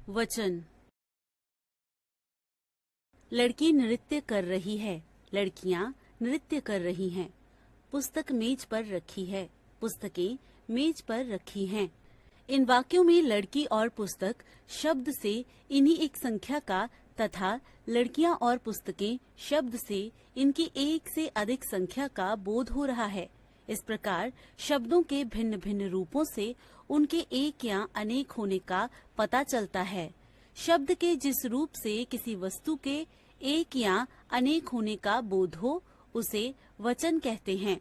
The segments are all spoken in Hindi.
वचन। लड़की नृत्य कर रही है, लड़कियां नृत्य कर रही हैं। पुस्तक मेज पर रखी है, पुस्तकें मेज पर रखी हैं। इन वाक्यों में लड़की और पुस्तक शब्द से इन्हीं एक संख्या का तथा लड़कियां और पुस्तकें शब्द से इनकी एक से अधिक संख्या का बोध हो रहा है। इस प्रकार शब्दों के भिन्न भिन्न रूपों से उनके एक या अनेक होने का पता चलता है। शब्द के जिस रूप से किसी वस्तु के एक या अनेक होने का बोध हो उसे वचन कहते हैं।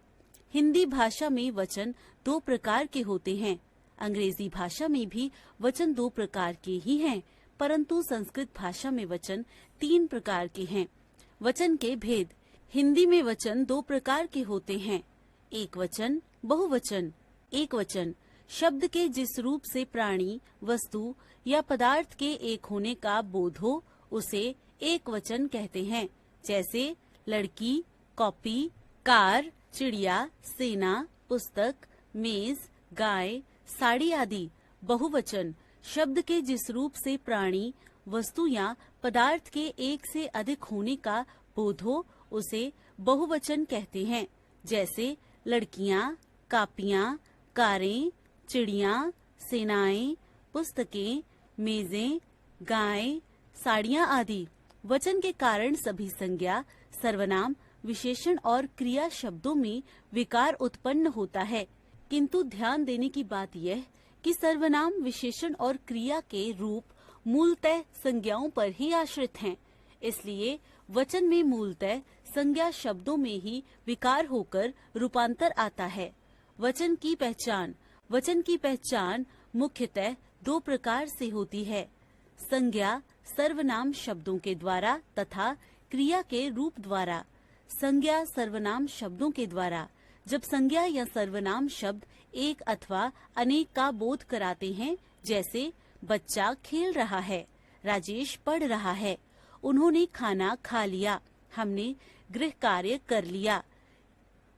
हिंदी भाषा में वचन दो प्रकार के होते हैं। अंग्रेजी भाषा में भी वचन दो प्रकार के ही हैं, परंतु संस्कृत भाषा में वचन तीन प्रकार के हैं। वचन के भेद। हिंदी में वचन दो प्रकार के होते हैं, एक वचन, बहुवचन। एक वचन शब्द के जिस रूप से प्राणी, वस्तु या पदार्थ के एक होने का बोध हो उसे एक वचन कहते हैं, जैसे लड़की, कॉपी, कार, चिड़िया, सेना, पुस्तक, मेज, गाय, साड़ी आदि। बहुवचन शब्द के जिस रूप से प्राणी, वस्तु या पदार्थ के एक से अधिक होने का बोध हो उसे बहुवचन कहते हैं, जैसे लड़कियां, कापियां, कारें, चिड़िया, सेनाएं, पुस्तकें, मेजें, गाय, साड़ियां आदि। वचन के कारण सभी संज्ञा, सर्वनाम, विशेषण और क्रिया शब्दों में विकार उत्पन्न होता है, किंतु ध्यान देने की बात यह कि सर्वनाम, विशेषण और क्रिया के रूप मूलतः संज्ञाओं पर ही आश्रित हैं। इसलिए वचन में मूलतः संज्ञा शब्दों में ही विकार होकर रूपांतर आता है। वचन की पहचान। वचन की पहचान मुख्यतः दो प्रकार से होती है, संज्ञा सर्वनाम शब्दों के द्वारा तथा क्रिया के रूप द्वारा। संज्ञा सर्वनाम शब्दों के द्वारा। जब संज्ञा या सर्वनाम शब्द एक अथवा अनेक का बोध कराते हैं, जैसे बच्चा खेल रहा है, राजेश पढ़ रहा है, उन्होंने खाना खा लिया, हमने गृह कार्य कर लिया।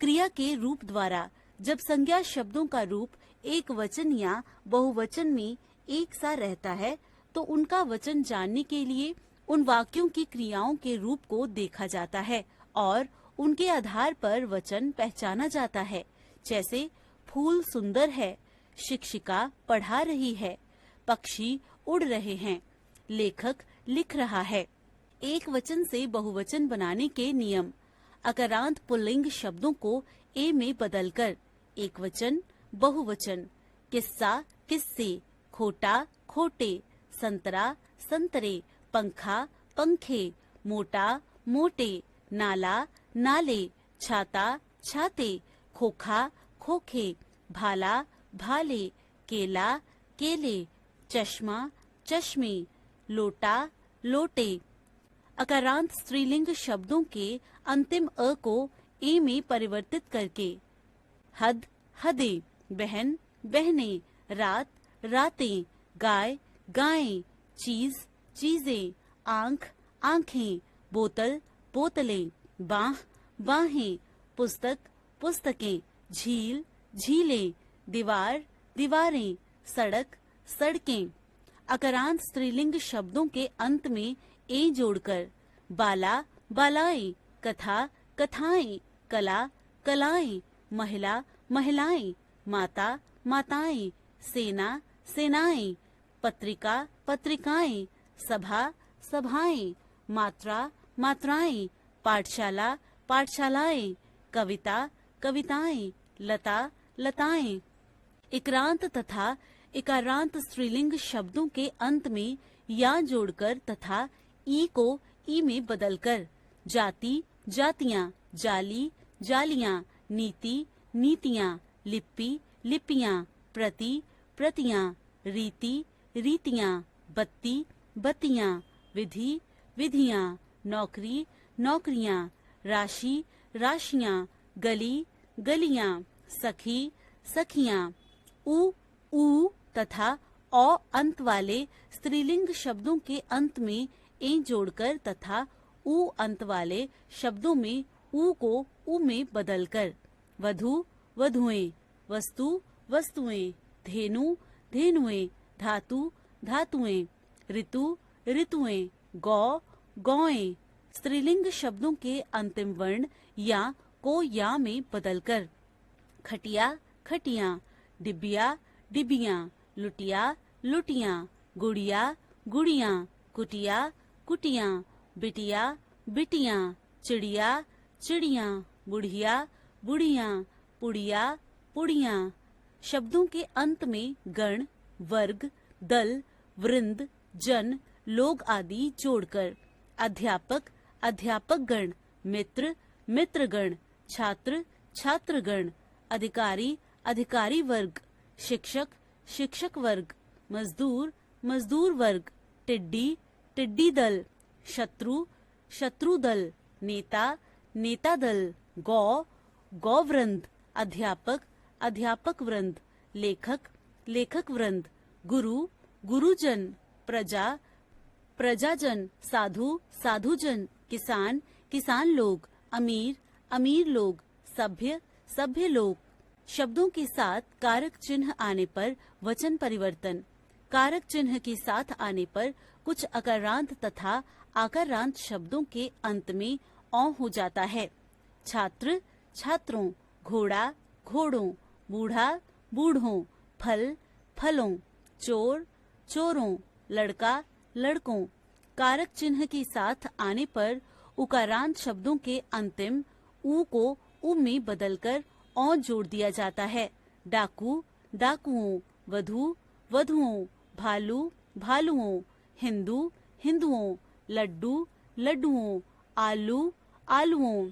क्रिया के रूप द्वारा। जब संज्ञा शब्दों का रूप एक वचन या बहुवचन में एक सा रहता है तो उनका वचन जानने के लिए उन वाक्यों की क्रियाओं के रूप को देखा जाता है और उनके आधार पर वचन पहचाना जाता है, जैसे फूल सुंदर है, शिक्षिका पढ़ा रही है, पक्षी उड़ रहे हैं, लेखक लिख रहा है। एक वचन से बहुवचन बनाने के नियम। अकारांत पुल्लिंग शब्दों को ए में बदलकर एक वचन, बहुवचन। किस्सा, किस्से, खोटा, खोटे, संतरा, संतरे, पंखा, पंखे, मोटा, मोटे, नाला, नाले, छाता, छाते, खोखा, खोखे, भाला, भाले, केला, केले, चश्मा, चश्मे, लोटा, लोटे। अकारांत स्त्रीलिंग शब्दों के अंतिम अ को ए में परिवर्तित करके हद, हदे, बहन, बहने, रात, रातें, गाय, गायें, चीज, चीजें, आंख, आंखें, बोतल, बोतलें, बाह, बाहें, पुस्तक, पुस्तकें, झील, झीलें, दीवार, दीवारें, सड़क, सड़कें। अकारांत स्त्रीलिंग शब्दों के अंत में ए जोड़कर बाला, बालाएं, कथा, कथाएं, कला, कलाएं, महिला, महिलाएं, माता, माताएं, सेना, सेनाएं, पत्रिका, पत्रिकाएं, सभा, सभाएं, मात्रा, मात्राएं, पाठशाला, पाठशालाएं, कविता, कविताएं, लता, लताएं। इक्रांत तथा इकारांत स्त्रीलिंग शब्दों के अंत में या जोड़कर तथा ई को ई में बदलकर जाति, जातियां, जाली, जालियां, नीति, नीतियां, लिपि, लिपियां, प्रति, प्रतियां, रीति, रीतियां, बत्ती, बत्तियां, विधि, विधियां, नौकरी, नौकरियां, राशि, राशियां, गली, गलियां, सखी, सखियां। ऊ तथा औ अंत वाले स्त्रीलिंग शब्दों के अंत में ए जोड़कर तथा ऊ अंत वाले शब्दों में ऊ को ऊ में बदलकर वधु, वधुएं, वस्तु, वस्तुएं, धेनु, धेनुएं, धातु, धातुएं। ऋतु, ऋतुएं, गौ, गौएं। स्त्रीलिंग शब्दों के अंतिम वर्ण या को या में बदलकर। खटिया, खटियां, डिबिया, डिबियां, लुटिया, लुटियां, गुड़िया, गुड़ियां, कुटिया, कुटियां, बिटिया, बिटियां, चिड़िया, चिड़ियां, बुढ़िया, बुढ़ियां, पुड़िया, पुड़ियां। शब्दों के अंत में गण, वर्ग, दल, वृंद, जन, लोग आदि जोड़कर। अध्यापक, अध्यापकगण, मित्र, मित्रगण, छात्र, छात्रगण, अधिकारी, अधिकारी वर्ग, शिक्षक, शिक्षक वर्ग, मजदूर, मजदूर वर्ग, टिड्डी, टिड्डी दल, शत्रु, शत्रु दल, नेता, नेता दल, गौ, गौ वृंद, अध्यापक, अध्यापक वृंद, लेखक, लेखक वृंद, गुरु, गुरुजन, प्रजा, प्रजाजन, साधु, साधुजन, किसान, किसान लोग, अमीर, अमीर लोग, सभ्य, सभ्य लोग। शब्दों के साथ कारक चिन्ह आने पर वचन परिवर्तन। कारक चिन्ह के साथ आने पर कुछ अकारांत तथा आकारांत शब्दों के अंत में औ हो जाता है। छात्र, छात्रों, घोड़ा, घोड़ों, बूढ़ा, बूढ़ों, फल, फलों, चोर, चोरों, लड़का, लड़कों। कारक चिन्ह के साथ आने पर उकारांत शब्दों के अंतिम ऊ को उ में बदलकर औ जोड़ दिया जाता है। डाकू, डाकुओं, वधू, वधुओं, भालू, भालुओं, हिंदू, हिंदुओं, लड्डू, लड्डुओं, आलू, आलुओं।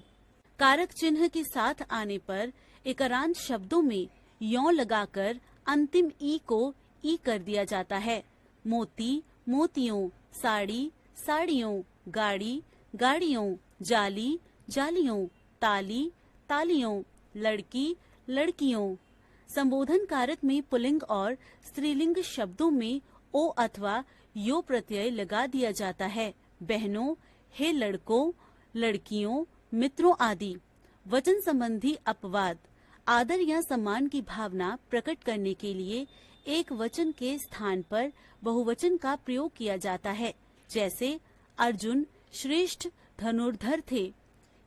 कारक चिन्ह के साथ आने पर इकारांत शब्दों में यौ लगाकर अंतिम ई को ई कर दिया जाता है। मोती, मोतियों, साड़ी, साड़ियों, गाड़ी, गाड़ियों, जाली, जालियों, ताली, तालियों, लड़की, लड़कियों। संबोधन कारक में पुल्लिंग और स्त्रीलिंग शब्दों में ओ अथवा यो प्रत्यय लगा दिया जाता है। बहनों, हे लड़कों, लड़कियों, मित्रों आदि। वचन संबंधी अपवाद। आदर या सम्मान की भावना प्रकट करने के लिए एक वचन के स्थान पर बहुवचन का प्रयोग किया जाता है। जैसे अर्जुन श्रेष्ठ धनुर्धर थे।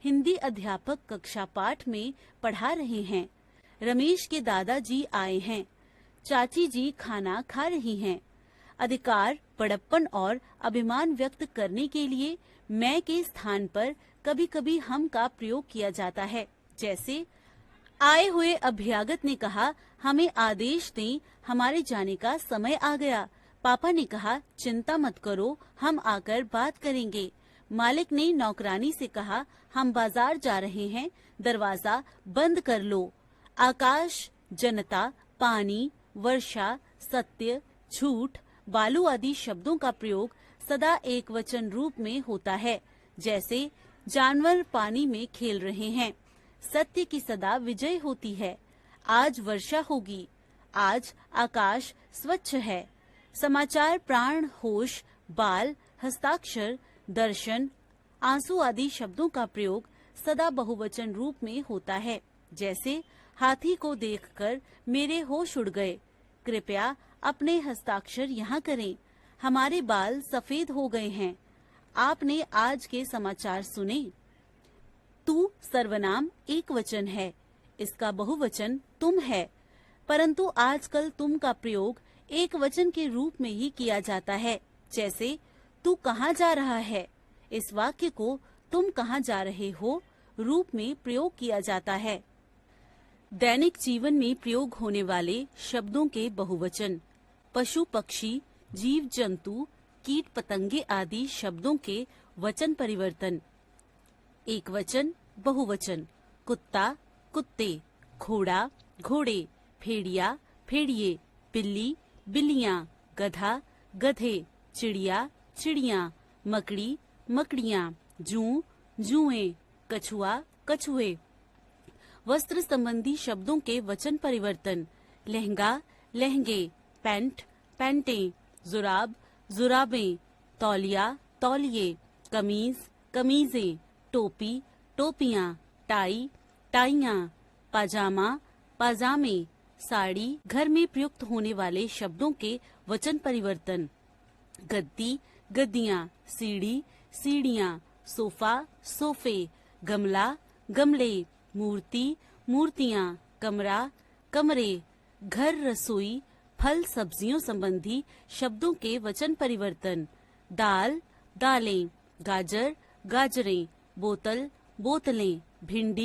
हिंदी अध्यापक कक्षा पाठ में पढ़ा रहे हैं। रमेश के दादाजी आए हैं। चाची जी खाना खा रही हैं। अधिकार, बड़प्पन और अभिमान व्यक्त करने के लिए मैं के स्थान पर कभी कभी हम का प्रयोग किया जाता है। जैसे आए हुए अभ्यागत ने कहा, हमें आदेश दें, हमारे जाने का समय आ गया। पापा ने कहा, चिंता मत करो, हम आकर बात करेंगे। मालिक ने नौकरानी से कहा, हम बाजार जा रहे हैं, दरवाजा बंद कर लो। आकाश, जनता, पानी, वर्षा, सत्य, झूठ, बालू आदि शब्दों का प्रयोग सदा एक वचन रूप में होता है। जैसे जानवर पानी में खेल रहे हैं। सत्य की सदा विजय होती है। आज वर्षा होगी। आज आकाश स्वच्छ है। समाचार, प्राण, होश, बाल, हस्ताक्षर, दर्शन, आंसू आदि शब्दों का प्रयोग सदा बहुवचन रूप में होता है। जैसे हाथी को देखकर मेरे होश उड़ गए। कृपया अपने हस्ताक्षर यहाँ करें। हमारे बाल सफेद हो गए हैं। आपने आज के समाचार सुने। तू सर्वनाम एक वचन है। इसका बहुवचन तुम है, परंतु आजकल तुम का प्रयोग एक वचन के रूप में ही किया जाता है। जैसे तू कहाँ जा रहा है। इस वाक्य को तुम कहाँ जा रहे हो रूप में प्रयोग किया जाता है। दैनिक जीवन में प्रयोग होने वाले शब्दों के बहुवचन। पशु, पक्षी, जीव जंतु, कीट पतंगे आदि शब्दों के वचन परिवर्तन। एक वचन, बहुवचन। कुत्ता, कुत्ते, घोड़ा, घोड़े, भेड़िया, भेड़िए, बिल्ली, बिल्लियाँ, गधा, गधे, चिड़िया, चिड़ियाँ, मकड़ी, मकड़ियाँ, जूं, जुएं, कछुआ, कछुए। वस्त्र संबंधी शब्दों के वचन परिवर्तन। लहंगा, लहंगे, पैंट, पैंटें, जुराब, जुराबें, तौलिया, तौलिए, कमीज, कमीजें, टोपी, टोपियाँ, टाई, टाइयाँ, पाजामा, पाजामे, साड़ी। घर में प्रयुक्त होने वाले शब्दों के वचन परिवर्तन। गद्दी, गद्दियाँ, सीढ़ी, सीढ़ियाँ, सोफा, सोफे, गमला, गमले, मूर्ति, मूर्तियाँ, कमरा, कमरे, घर, रसोई, फल सब्जियों संबंधी शब्दों के वचन परिवर्तन। दाल, दालें, गाजर, गाजरें, बोतल, बोतलें, भिंडी,